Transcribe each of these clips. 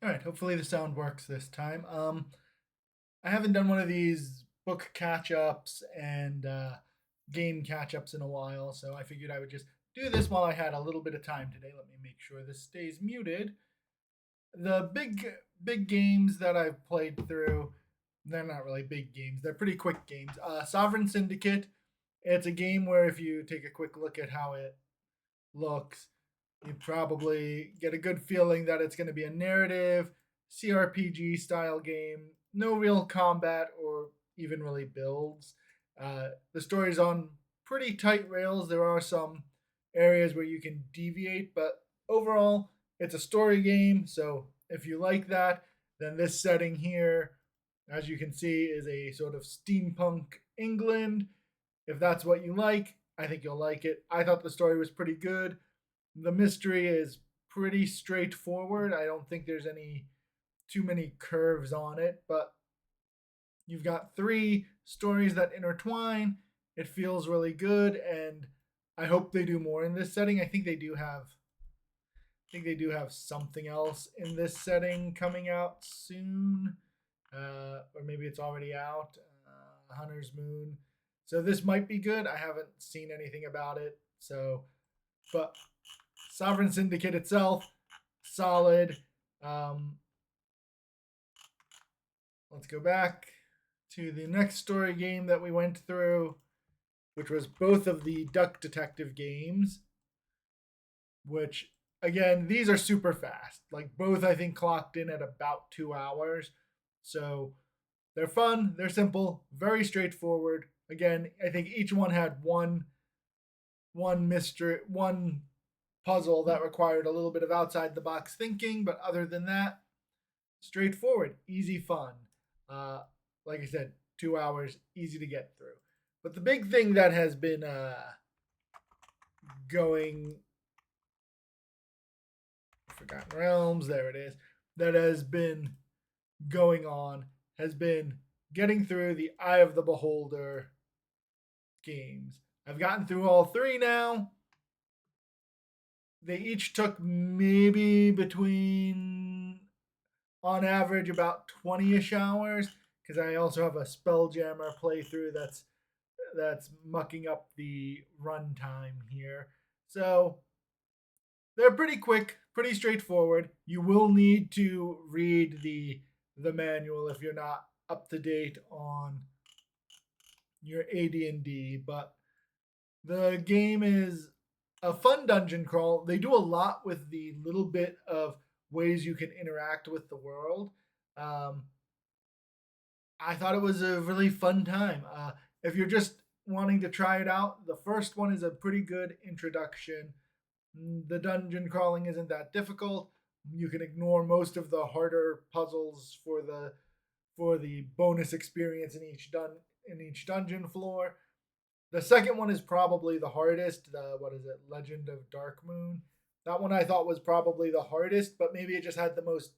All right, hopefully the sound works this time. I haven't done one of these book catch ups and game catch ups in a while, so I figured I would just do this while I had a little bit of time today. Let me make sure this stays muted. The big games that I've played through, they're not really big games. They're pretty quick games. Sovereign Syndicate. It's a game where if you take a quick look at how it looks, you probably get a good feeling that it's going to be a narrative CRPG style game. No real combat or even really builds. The story's on pretty tight rails. There are some areas where you can deviate, but overall, it's a story game. So if you like that, then this setting here, as you can see, is a sort of steampunk England. If that's what you like, I think you'll like it. I thought the story was pretty good. The mystery is pretty straightforward. I don't think there's any too many curves on it, but you've got three stories that intertwine. It feels really good, and I hope they do more in this setting. I think they do have something else in this setting coming out soon, or maybe it's already out. Hunter's Moon. So this might be good. I haven't seen anything about it. So, but Sovereign Syndicate itself, solid. Um, let's go back to the next story game that we went through, which was both of the Duck Detective games, which, again, these are super fast. Like, both, I think, clocked in at about 2 hours. So they're fun, they're simple, very straightforward. Again, I think each one had one mystery, one puzzle that required a little bit of outside the box thinking, but other than that, straightforward, easy fun. Uh, like I said, 2 hours, easy to get through. But the big thing that has been going, Forgotten Realms, there it is, that has been going on has been getting through the Eye of the Beholder games. I've gotten through all three now. They each took maybe between, on average, about 20-ish hours, because I also have a Spelljammer playthrough that's mucking up the runtime here. So they're pretty quick, pretty straightforward. You will need to read the manual if you're not up to date on your AD&D, but the game is a fun dungeon crawl. They do a lot with the little bit of ways you can interact with the world. Um, I thought it was a really fun time. If you're just wanting to try it out, the first one is a pretty good introduction. The dungeon crawling isn't that difficult. You can ignore most of the harder puzzles for the bonus experience in each dungeon floor. The second one is probably the hardest. What is it? Legend of Dark Moon. That one I thought was probably the hardest, but maybe it just had the most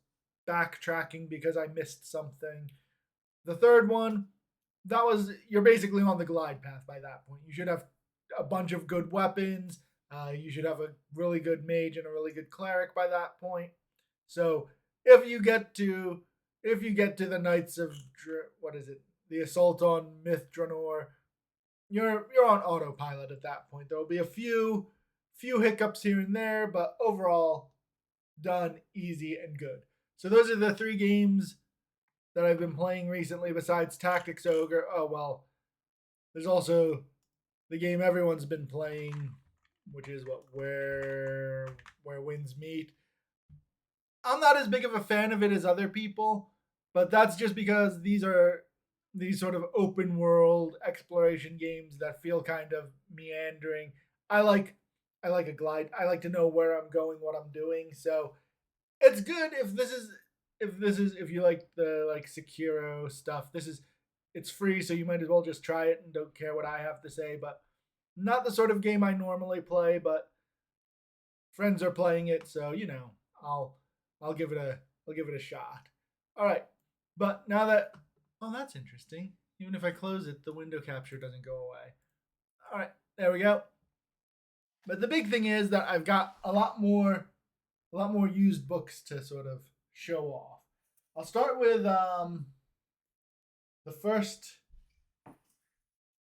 backtracking because I missed something. The third one, that was you're basically on the glide path by that point. You should have a bunch of good weapons. You should have a really good mage and a really good cleric by that point. So if you get to the Knights of what is it? The Assault on Myth Dranor, you're on autopilot at that point. There will be a few hiccups here and there, but overall done easy and good. So those are the three games that I've been playing recently besides Tactics Ogre. Oh well, there's also the game everyone's been playing, which is where winds meet. I'm not as big of a fan of it as other people, but that's just because these are these sort of open world exploration games that feel kind of meandering. I like I like a glide. I like to know where I'm going, what I'm doing. So it's good if you like the like Sekiro stuff. It's free, so you might as well just try it and don't care what I have to say. But not the sort of game I normally play. But friends are playing it, so I'll I'll give it a I'll give it a shot. All right, but now that oh that's interesting. Even if I close it, the window capture doesn't go away. All right, there we go. But the big thing is that I've got a lot more used books to sort of show off. I'll start with the first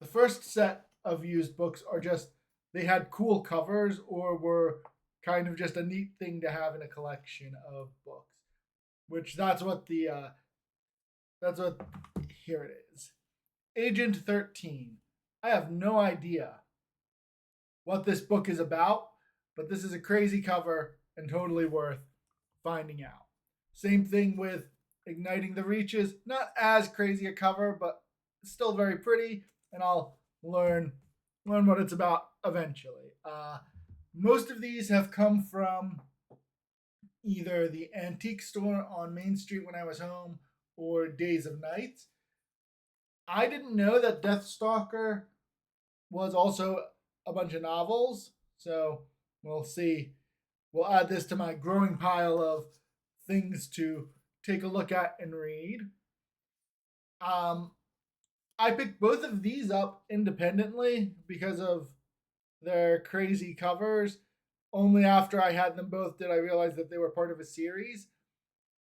the first set of used books are just they had cool covers or were kind of just a neat thing to have in a collection of books. Which that's what here it is. Agent 13. I have no idea what this book is about, but this is a crazy cover and totally worth finding out. Same thing with Igniting the Reaches. Not as crazy a cover, but still very pretty, and I'll learn what it's about eventually. Most of these have come from either the antique store on Main Street when I was home or Days of Nights. I didn't know that Deathstalker was also a bunch of novels, so we'll see. We'll add this to my growing pile of things to take a look at and read. I picked both of these up independently because of their crazy covers. Only after I had them both did I realize that they were part of a series,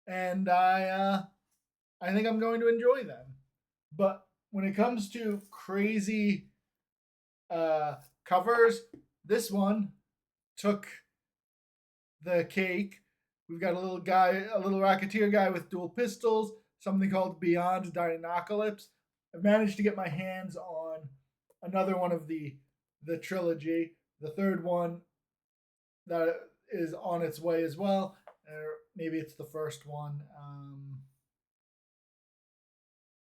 and I think I'm going to enjoy them. But when it comes to crazy covers, this one took the cake. We've got a little guy, a little racketeer guy with dual pistols, something called Beyond Diocalypse. I've managed to get my hands on another one of the trilogy, the third one that is on its way as well, or maybe it's the first one.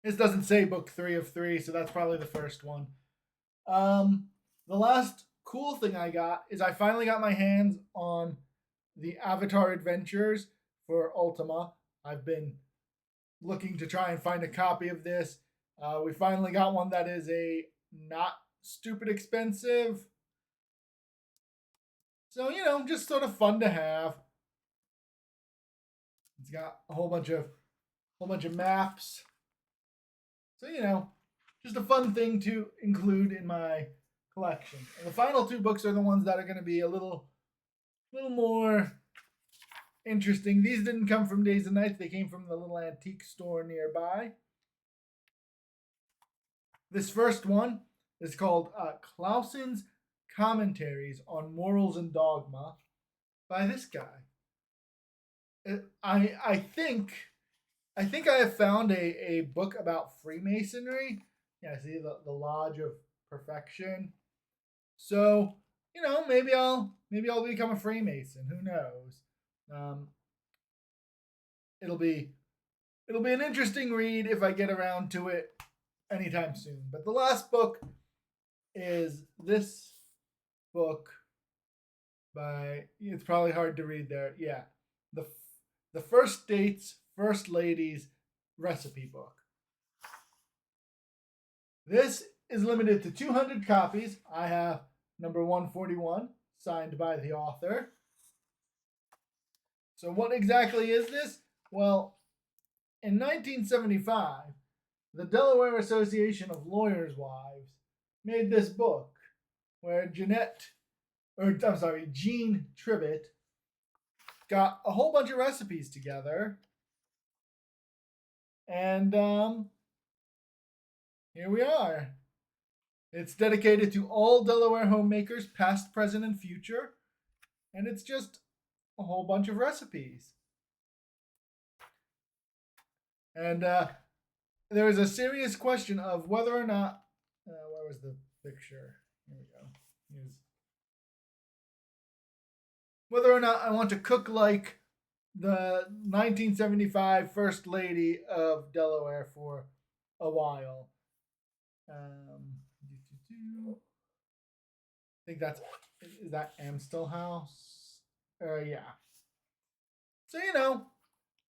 This doesn't say book 3 of 3, so that's probably the first one. The last cool thing I got is I finally got my hands on the Avatar Adventures for Ultima. I've been looking to try and find a copy of this. We finally got one that is a not stupid expensive. So, just sort of fun to have. It's got a whole bunch of maps. So, just a fun thing to include in my collection. And the final two books are the ones that are going to be a little more interesting. These didn't come from Days and Nights. They came from the little antique store nearby. This first one is called Clausen's Commentaries on Morals and Dogma by this guy. I think I have found a book about Freemasonry. Yeah, see the Lodge of Perfection. So maybe I'll become a Freemason. Who knows? It'll be an interesting read if I get around to it anytime soon. But the last book is this book by, it's probably hard to read there. Yeah, the First Dates, First Ladies recipe book. This is limited to 200 copies. I have number 141, signed by the author. So what exactly is this? Well, in 1975, the Delaware Association of Lawyers' Wives made this book where Gene Tribbett got a whole bunch of recipes together. And here we are. It's dedicated to all Delaware homemakers, past, present, and future. And it's just a whole bunch of recipes. And there is a serious question of whether or not... where was the picture? Here we go. Whether or not I want to cook like the 1975 First Lady of Delaware for a while. I think is that Amstel House? Yeah. So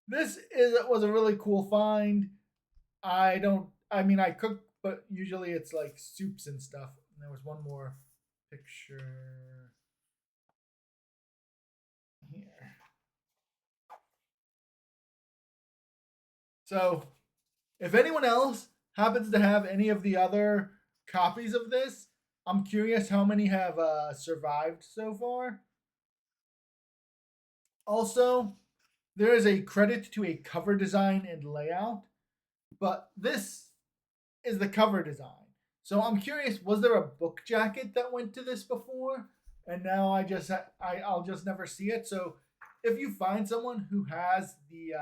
this was a really cool find. I cook, but usually it's like soups and stuff. And there was one more picture here. So, if anyone else happens to have any of the other copies of this, I'm curious how many have survived so far. Also, there is a credit to a cover design and layout, but this is the cover design. So I'm curious, was there a book jacket that went to this before, and now I'll just never see it. So if you find someone who has the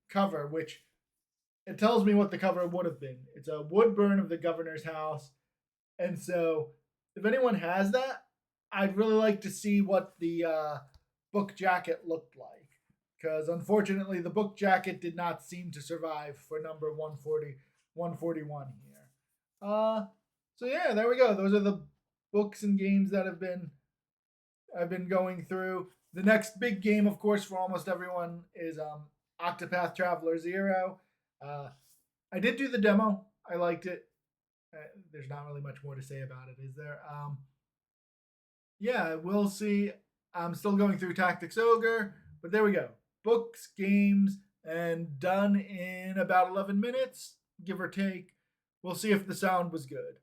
cover, which it tells me what the cover would have been. It's a wood burn of the governor's house. And so if anyone has that, I'd really like to see what the book jacket looked like. Because unfortunately, the book jacket did not seem to survive for number 141 here. So yeah, there we go. Those are the books and games that I've been going through. The next big game, of course, for almost everyone is Octopath Traveler 0. Uh, I did do the demo. I liked it. There's not really much more to say about it, is there? Yeah, we'll see. I'm still going through Tactics Ogre, but there we go. Books, games, and done in about 11 minutes, give or take. We'll see if the sound was good.